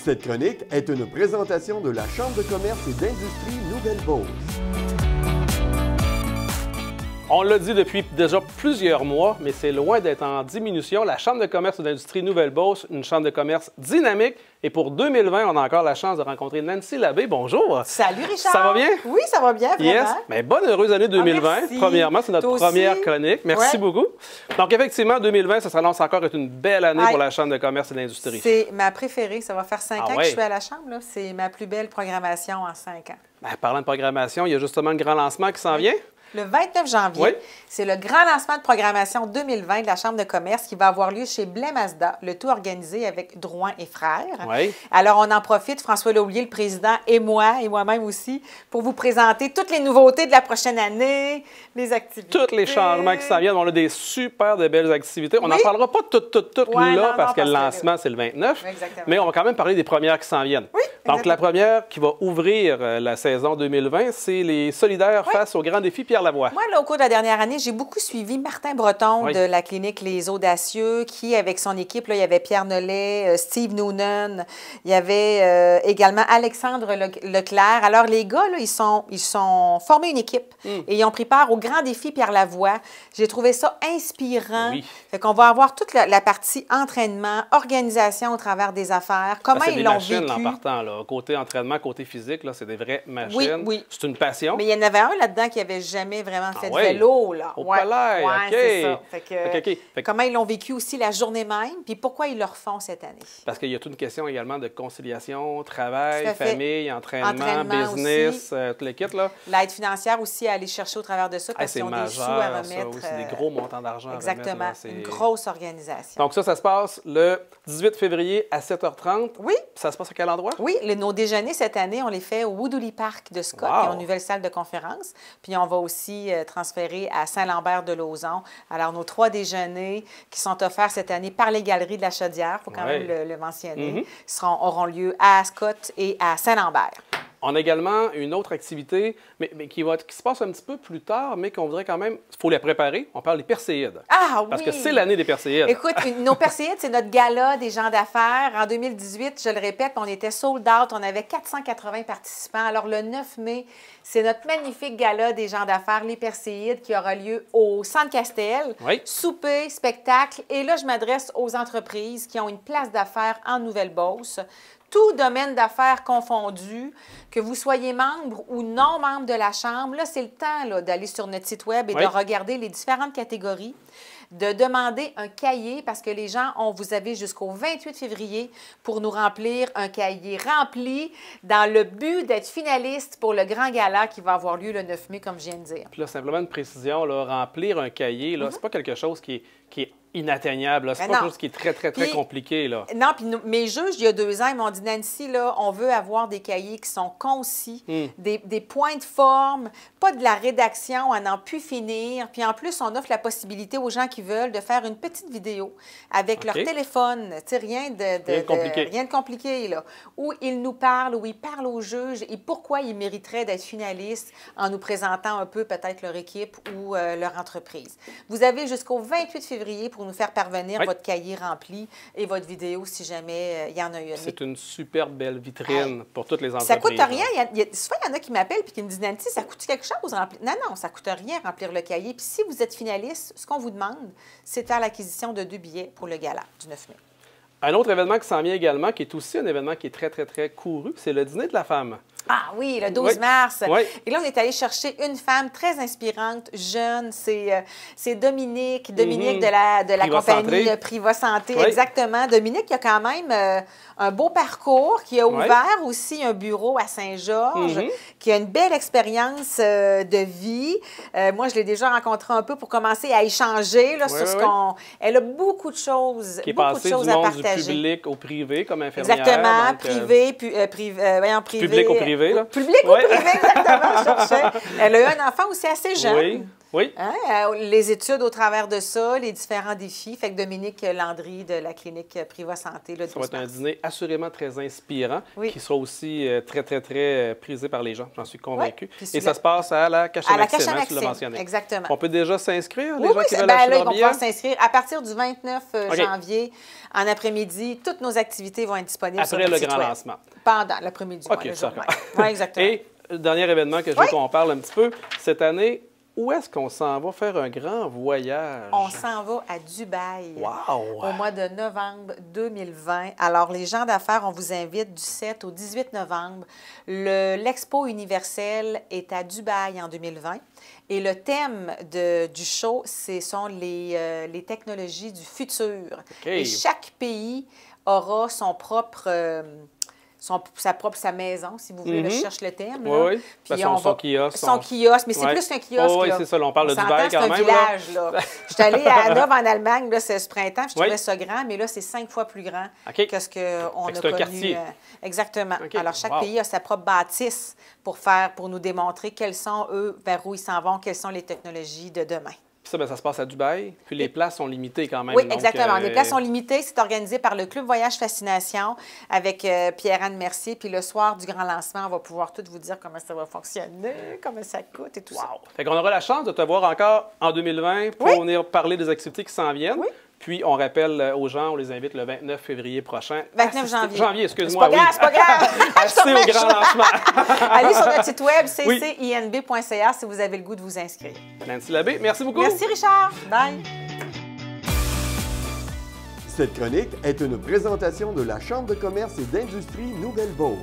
Cette chronique est une présentation de la Chambre de commerce et d'industrie Nouvelle-Beauce. On l'a dit depuis déjà plusieurs mois, mais c'est loin d'être en diminution. La Chambre de commerce et d'industrie Nouvelle-Beauce, une chambre de commerce dynamique. Et pour 2020, on a encore la chance de rencontrer Nancy Labbé. Bonjour. Salut Richard. Ça va bien? Oui, ça va bien, vraiment. Yes. Mais bonne heureuse année 2020. merci. Premièrement, c'est notre Toi première aussi. chronique. Merci beaucoup. Donc effectivement, 2020, ça s'annonce encore être une belle année Aïe. pour la Chambre de commerce et d'industrie. C'est ma préférée. Ça va faire 5 ans que ouais? je suis à la Chambre. C'est ma plus belle programmation en 5 ans. Ben, parlant de programmation, il y a justement le grand lancement qui s'en vient. Le 29 janvier, Oui. c'est le grand lancement de programmation 2020 de la Chambre de commerce qui va avoir lieu chez Blais Mazda, le tout organisé avec Drouin et Frères. Oui. Alors, on en profite, François Laulier, le président, et moi-même aussi, pour vous présenter toutes les nouveautés de la prochaine année, les activités. Tous les changements qui s'en viennent. On a des super de belles activités. On n'en Oui. parlera pas toutes Ouais, là non, parce non, que le parce que lancement, c'est le 29. Exactement. Mais on va quand même parler des premières qui s'en viennent. Oui, Donc, exactement. la première qui va ouvrir la saison 2020, c'est les solidaires Oui. face au grand défi Pierre Lavoie. Moi, là, au cours de la dernière année, j'ai beaucoup suivi Martin Breton Oui. de la clinique Les Audacieux, qui, avec son équipe, là, il y avait Pierre Nollet, Steve Noonan, il y avait également Alexandre Leclerc. Alors, les gars, là, ils sont formés une équipe et ils ont pris part au grand défi Pierre Lavoie. J'ai trouvé ça inspirant. Oui. Fait qu'on va avoir toute la partie entraînement, organisation au travers des affaires, comment C'est ils des l'ont machines vécu. en partant. Là. Côté entraînement, côté physique, là, c'est des vraies machines. Oui, oui. C'est une passion. Mais il y en avait un là-dedans qui n'avait jamais vraiment fait de ouais? vélo. Là. Au palais, OK. c'est ça. Fait que, OK. Fait que- comment ils l'ont vécu aussi la journée même, puis pourquoi ils le refont cette année. Parce qu'il y a toute une question également de conciliation, travail, Tout à fait. famille, entraînement, Entraînement business, aussi. tout le kit. Là. L'aide financière aussi à aller chercher au travers de ça, parce C'est qu'ils ont des sous à majeur, ça remettre. aussi, des gros montants d'argent à remettre. Exactement. Là, c'est- Une grosse organisation. Donc ça se passe le 18 février à 7h30. Oui. Ça se passe à quel endroit? Oui, nos déjeuners cette année, on les fait au Woodley Park de Scott. Wow. Ils ont une nouvelle salle de conférence. Puis on va aussi transférer à Saint-Lambert de Lauzon. Alors, nos 3 déjeuners qui sont offerts cette année par les Galeries de la Chaudière, il faut quand Ouais. même le mentionner, auront lieu à Scott et à Saint-Lambert. On a également une autre activité, mais qui se passe un petit peu plus tard, mais qu'on voudrait quand même, il faut les préparer. On parle des Perséides. Ah oui! Parce que c'est l'année des Perséides. Écoute, nos Perséides, c'est notre gala des gens d'affaires. En 2018, je le répète, on était sold out. On avait 480 participants. Alors, le 9 mai, c'est notre magnifique gala des gens d'affaires, les Perséides, qui aura lieu au Centre Castel. Oui. Souper, spectacle. Et là, je m'adresse aux entreprises qui ont une place d'affaires en Nouvelle-Beauce. Tout domaine d'affaires confondu, que vous soyez membre ou non membre de la Chambre, là, c'est le temps là, d'aller sur notre site web et Oui. de regarder les différentes catégories, de demander un cahier, parce que les gens, vous avez jusqu'au 28 février pour nous remplir un cahier rempli dans le but d'être finaliste pour le grand gala qui va avoir lieu le 9 mai, comme je viens de dire. Puis là, simplement une précision, là, remplir un cahier, là, c'est pas quelque chose qui est inatteignable. là. C'est Ben pas non. quelque chose qui est très Puis- compliqué. Là. Non, puis mes juges, il y a 2 ans, ils m'ont dit, Nancy, là, on veut avoir des cahiers qui sont concis, des points de forme, pas de la rédaction à n'en plus finir. Puis en plus, on offre la possibilité aux gens qui veulent de faire une petite vidéo avec leur OK. téléphone, tu sais, rien Rien de compliqué. rien de compliqué, là, où ils nous parlent, où ils parlent aux juges et pourquoi ils mériteraient d'être finalistes en nous présentant un peu peut-être leur équipe ou leur entreprise. Vous avez jusqu'au 28 février pour nous faire parvenir Oui. votre cahier rempli et votre vidéo si jamais il y en a une. C'est une super belle vitrine pour toutes les entreprises. Ça coûte là. rien. Souvent, il y en a qui m'appellent et qui me disent, Nancy, ça coûte quelque chose remplir? Non, non, ça coûte rien remplir le cahier. Puis si vous êtes finaliste, ce qu'on vous demande, c'est de faire l'acquisition de 2 billets pour le gala du 9 mai. Un autre événement qui s'en vient également, qui est aussi un événement qui est très couru, c'est le Dîner de la femme. Ah oui, le 12 Oui. mars. Oui. Et là, on est allé chercher une femme très inspirante, jeune. C'est Dominique de la Priva compagnie Santé. Priva Santé. Oui. Exactement. Dominique qui a quand même un beau parcours, qui a Oui. ouvert aussi un bureau à Saint-Georges, qui a une belle expérience de vie. Moi, je l'ai déjà rencontrée un peu pour commencer à échanger là, Oui, sur ce oui. qu'on... Elle a beaucoup de choses, Qui est beaucoup de passé du choses à monde du partager. public au privé comme infirmière. Exactement, donc, privé, public au privé, là. Public Ouais. au privé, exactement, je cherchais. Elle a eu un enfant aussi assez jeune. Oui. Oui. Hein? Les études au travers de ça, les différents défis. Fait que Dominique Landry de la clinique Priva Santé, le 12 Ça va être un mars. dîner assurément très inspirant, Oui. qui sera aussi très, très, très prisé par les gens, j'en suis convaincu. Oui. Puis Et ça se passe à la Cache à À la Maxime, Cache à tu l'as Maxime, mentionné. exactement. On peut déjà s'inscrire, les Oui, gens qui veulent ben acheter là, ils leur vont billet? pouvoir s'inscrire. À partir du 29 OK. janvier, en après-midi, toutes nos activités vont être disponibles sur Après notre le grand site web. lancement. Pendant l'après-midi, OK, le ça jour même. Oui, exactement. Et le dernier événement que je veux qu'on parle un petit peu, cette année, où est-ce qu'on s'en va faire un grand voyage? On s'en va à Dubaï. Wow! Au mois de novembre 2020. Alors, les gens d'affaires, on vous invite du 7 au 18 novembre. L'Expo universelle est à Dubaï en 2020. Et le thème du show, ce sont les technologies du futur. OK. Et chaque pays aura son propre... sa maison, si vous voulez, là, je cherche le terme. Oui, là. oui. Puis Ben, son kiosque. Son kiosque, mais c'est Ouais. plus qu'un kiosque. Oui, là. c'est ça. Là, on parle de s'entend, Dubaï quand c'est même. un là. village, là. Je suis allée à Hanovre, en Allemagne, là, ce printemps, puis je Oui. trouvais ça grand, mais là, c'est 5 fois plus grand OK. que ce qu'on Fait que a c'est un connu. quartier. Exactement. OK. Alors, chaque Wow. pays a sa propre bâtisse pour nous démontrer quels sont, eux, vers où ils s'en vont, quelles sont les technologies de demain. Puis ça, ben, ça se passe à Dubaï. Puis les places sont limitées quand même. Oui, donc, exactement. Les places sont limitées. C'est organisé par le Club Voyage Fascination avec Pierre-Anne Mercier. Puis le soir du grand lancement, on va pouvoir tout vous dire comment ça va fonctionner, comment ça coûte et tout ça. Wow! Fait qu'on aura la chance de te voir encore en 2020 pour Oui. venir parler des activités qui s'en viennent. Oui. Puis on rappelle aux gens, on les invite le 29 février prochain. 29 Assister- janvier. Janvier, excuse-moi. C'est pas grave, c'est pas grave. Assister au grand lancement. Allez sur notre site web, Oui. ccinb.ca, si vous avez le goût de vous inscrire. Nancy Labbé, merci beaucoup. Merci, Richard. Bye. Cette chronique est une présentation de la Chambre de commerce et d'industrie Nouvelle-Beauce.